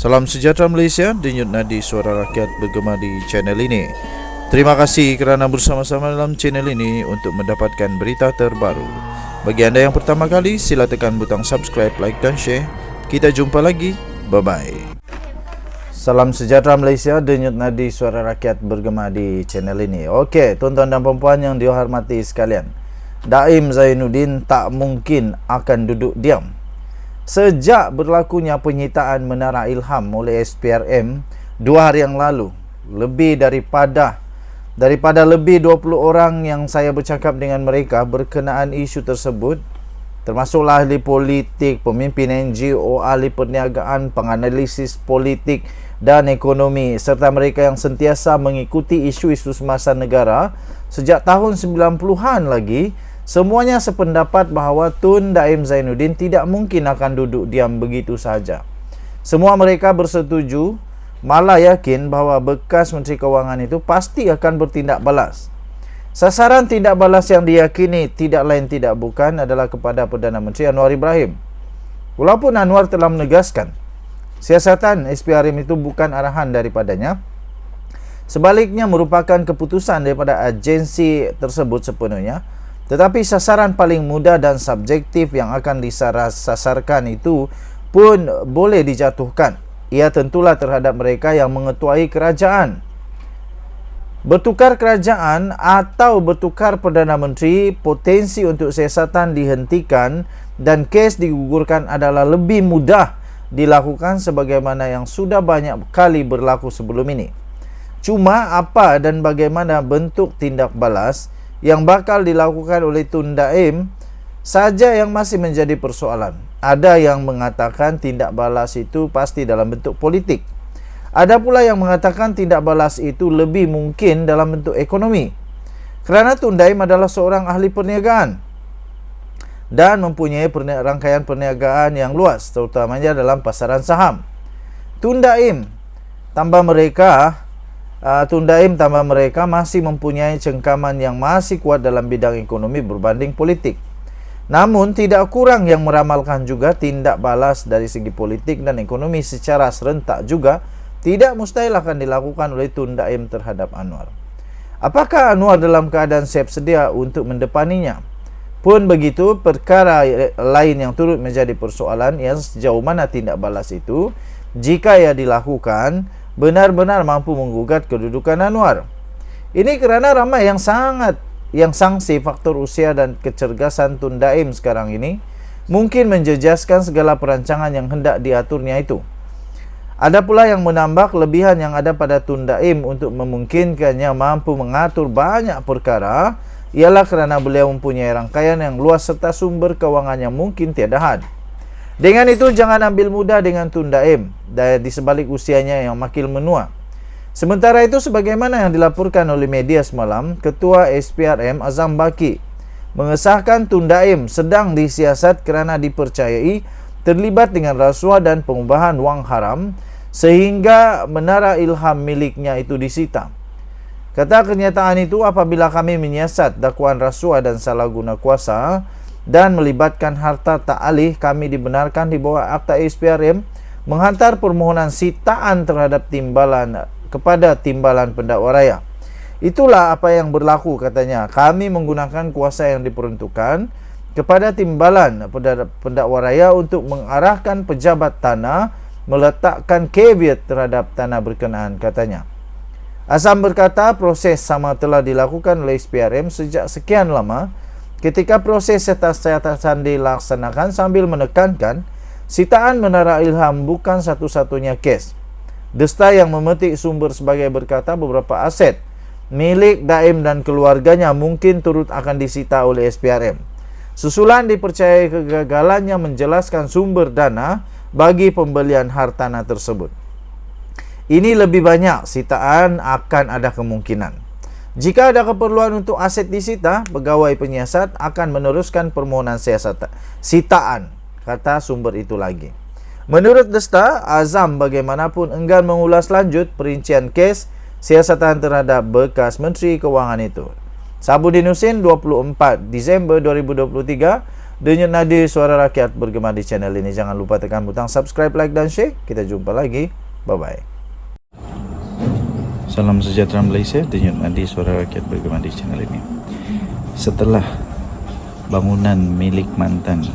Salam sejahtera Malaysia, denyut nadi suara rakyat bergema di channel ini. Terima kasih kerana bersama-sama dalam channel ini untuk mendapatkan berita terbaru. Bagi anda yang pertama kali, sila tekan butang subscribe, like dan share. Kita jumpa lagi, bye-bye. Salam sejahtera Malaysia, denyut nadi suara rakyat bergema di channel ini. Okey, tuan-tuan dan puan-puan yang dihormati sekalian, Daim Zainuddin tak mungkin akan duduk diam. Sejak berlakunya penyitaan Menara Ilham oleh SPRM 2 hari yang lalu, lebih daripada lebih 20 orang yang saya bercakap dengan mereka berkenaan isu tersebut, termasuklah ahli politik, pemimpin NGO, ahli perniagaan, penganalisis politik dan ekonomi, serta mereka yang sentiasa mengikuti isu-isu semasa negara sejak tahun 90-an lagi. Semuanya sependapat bahawa Tun Daim Zainuddin tidak mungkin akan duduk diam begitu sahaja. Semua mereka bersetuju, malah yakin bahawa bekas Menteri Kewangan itu pasti akan bertindak balas. Sasaran tindak balas yang diyakini tidak lain tidak bukan adalah kepada Perdana Menteri Anwar Ibrahim. Walaupun Anwar telah menegaskan siasatan SPRM itu bukan arahan daripadanya, sebaliknya merupakan keputusan daripada agensi tersebut sepenuhnya. Tetapi sasaran paling mudah dan subjektif yang akan disasarkan itu pun boleh dijatuhkan. Ia tentulah terhadap mereka yang mengetuai kerajaan. Bertukar kerajaan atau bertukar Perdana Menteri, potensi untuk siasatan dihentikan dan kes digugurkan adalah lebih mudah dilakukan sebagaimana yang sudah banyak kali berlaku sebelum ini. Cuma apa dan bagaimana bentuk tindak balas yang bakal dilakukan oleh Tun Daim saja yang masih menjadi persoalan. Ada yang mengatakan tindak balas itu pasti dalam bentuk politik. Ada pula yang mengatakan tindak balas itu lebih mungkin dalam bentuk ekonomi. Kerana Tun Daim adalah seorang ahli perniagaan dan mempunyai rangkaian perniagaan yang luas, terutamanya dalam pasaran saham. Tun Daim tambah mereka masih mempunyai cengkaman yang masih kuat dalam bidang ekonomi berbanding politik. Namun tidak kurang yang meramalkan juga tindak balas dari segi politik dan ekonomi secara serentak juga tidak mustahil akan dilakukan oleh Tun Daim terhadap Anwar. Apakah Anwar dalam keadaan siap sedia untuk mendepaninya? Pun begitu, perkara lain yang turut menjadi persoalan yang sejauh mana tindak balas itu, jika ia dilakukan, benar-benar mampu menggugat kedudukan Anwar. Ini kerana ramai yang sangsi faktor usia dan kecergasan Tun Daim sekarang ini mungkin menjejaskan segala perancangan yang hendak diaturnya itu. Ada pula yang menambah kelebihan yang ada pada Tun Daim untuk memungkinkannya mampu mengatur banyak perkara ialah kerana beliau mempunyai rangkaian yang luas serta sumber kewangan yang mungkin tiada had. Dengan itu, jangan ambil mudah dengan Tun Daim dan di sebalik usianya yang makin menua. Sementara itu, sebagaimana yang dilaporkan oleh media semalam, Ketua SPRM Azam Baki mengesahkan Tun Daim sedang disiasat kerana dipercayai terlibat dengan rasuah dan pengubahan wang haram sehingga Menara Ilham miliknya itu disita. Kata kenyataan itu, apabila kami menyiasat dakwaan rasuah dan salah guna kuasa dan melibatkan harta tak alih, kami dibenarkan di bawah Akta SPRM menghantar permohonan sitaan terhadap timbalan kepada Timbalan Pendakwa Raya. Itulah apa yang berlaku, katanya. Kami menggunakan kuasa yang diperuntukkan kepada Timbalan Pendakwa Raya untuk mengarahkan pejabat tanah meletakkan caveat terhadap tanah berkenaan, katanya. Azam berkata proses sama telah dilakukan oleh SPRM sejak sekian lama. Ketika proses siasatan dilaksanakan sambil menekankan sitaan Menara Ilham bukan satu-satunya kes. Desta yang memetik sumber sebagai berkata beberapa aset milik Daim dan keluarganya mungkin turut akan disita oleh SPRM. Susulan dipercayai kegagalannya menjelaskan sumber dana bagi pembelian hartanah tersebut. Ini lebih banyak sitaan akan ada kemungkinan. Jika ada keperluan untuk aset disita, pegawai penyiasat akan meneruskan permohonan sitaan, kata sumber itu lagi. Menurut Desta, Azam bagaimanapun enggan mengulas lanjut perincian kes siasatan terhadap bekas Menteri Kewangan itu. Sabudin Husin 24 Disember 2023 Denyut Nadi Suara Rakyat bergema di channel ini. Jangan lupa tekan butang subscribe, like dan share. Kita jumpa lagi. Bye-bye. Salam sejahtera Malaysia. Denyut Nadi Suara Rakyat bergema di channel ini. Setelah bangunan milik mantan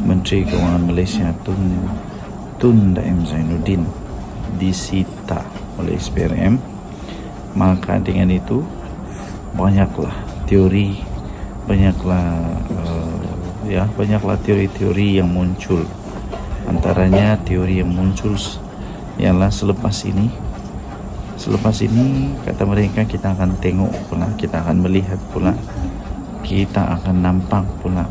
Menteri Keuangan Malaysia Tun Daim Zainuddin disita oleh SPRM, maka dengan itu banyaklah teori-teori yang muncul. Antaranya teori yang muncul ialah selepas ini kata mereka, kita akan tengok pula, kita akan melihat pula, kita akan nampak pula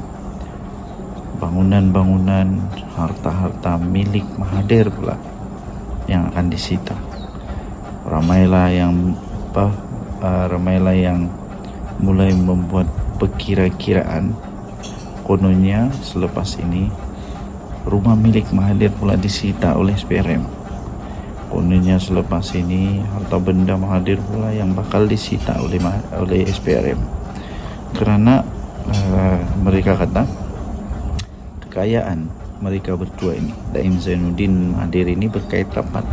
bangunan-bangunan, harta-harta milik Mahathir pula yang akan disita. Ramailah yang mulai membuat perkira-kiraan, kononnya selepas ini rumah milik Mahathir pula disita oleh SPRM. Kononnya selepas ini harta benda Mahathir pula yang bakal disita oleh SPRM. Kerana mereka kata kekayaan mereka berdua ini, Daim Zainuddin Mahathir ini, berkait rapat.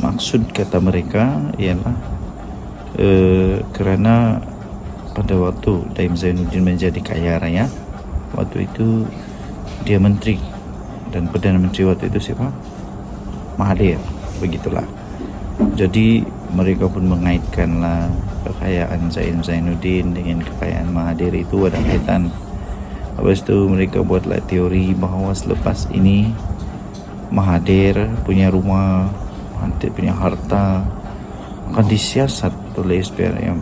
Maksud kata mereka ialah kerana pada waktu Daim Zainuddin menjadi kaya raya, waktu itu dia menteri, dan Perdana Menteri waktu itu siapa? Mahathir, begitulah. Jadi mereka pun mengaitkanlah kekayaan Zainuddin dengan kekayaan Mahathir, itu ada kaitan. Lepas itu mereka buatlah teori bahawa selepas ini Mahathir punya rumah, Mahathir punya harta akan disiasat oleh SPRM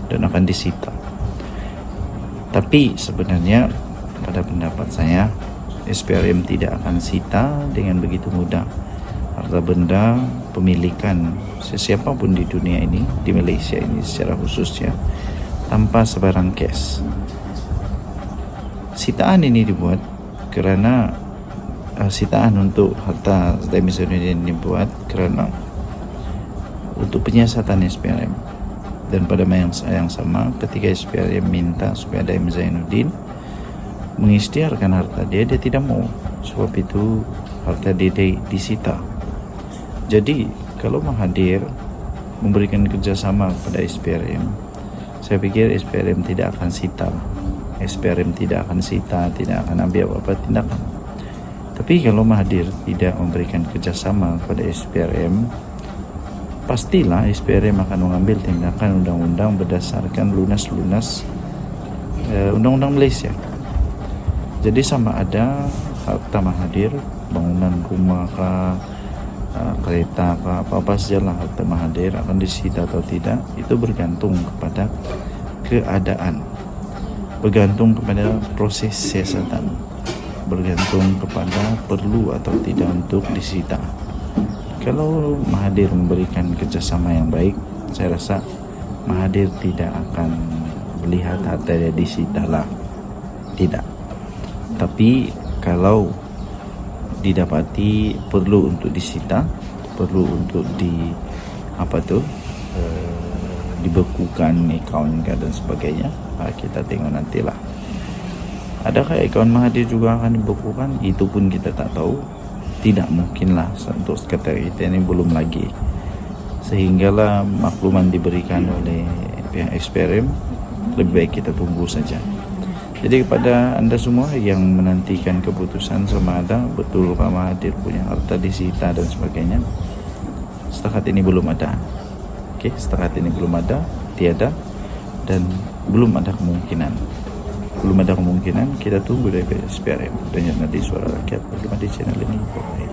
dan akan disita. Tapi sebenarnya pada pendapat saya, SPRM tidak akan sita dengan begitu mudah harta benda pemilikan sesiapa pun di dunia ini, di Malaysia ini secara khususnya, tanpa sebarang kes. Sitaan ini dibuat kerana sitaan untuk harta Daim Zainuddin dibuat kerana untuk penyiasatan SPRM. Dan pada masa yang sama, ketika SPRM minta supaya Daim Zainuddin mengisytiharkan harta dia tidak mau. Sebab itu harta dia disita. Jadi kalau Mahathir memberikan kerjasama kepada SPRM, saya pikir SPRM tidak akan sita. SPRM tidak akan sita, tidak akan ambil apa-apa tindakan. Tapi kalau Mahathir tidak memberikan kerjasama kepada SPRM, pastilah SPRM akan mengambil tindakan undang-undang berdasarkan lunas-lunas undang-undang Malaysia. Jadi sama ada harta Mahathir, bangunan rumah kah, kereta kah, apa-apa sajalah harta Mahathir akan disita atau tidak, itu bergantung kepada keadaan, bergantung kepada proses siasatan, bergantung kepada perlu atau tidak untuk disita. Kalau Mahathir memberikan kerjasama yang baik, saya rasa Mahathir tidak akan melihat harta dia disita lah. Tidak. Tapi kalau didapati perlu untuk disita, perlu untuk dibekukan akaun dan sebagainya, kita tengok nantilah. Adakah akaun Mahathir juga akan dibekukan? Itu pun kita tak tahu. Tidak mungkinlah, untuk kata kita ini belum lagi. Sehinggalah makluman diberikan oleh pihak SPRM, lebih baik kita tunggu saja. Jadi kepada anda semua yang menantikan keputusan sama ada betulkah Mahathir punya harta disita dan sebagainya, setakat ini belum ada. Okey, setakat ini belum ada, tiada, dan belum ada kemungkinan. Kita tunggu dari SPRM. Denyut Nadi Suara Rakyat bergema di channel ini. Bye.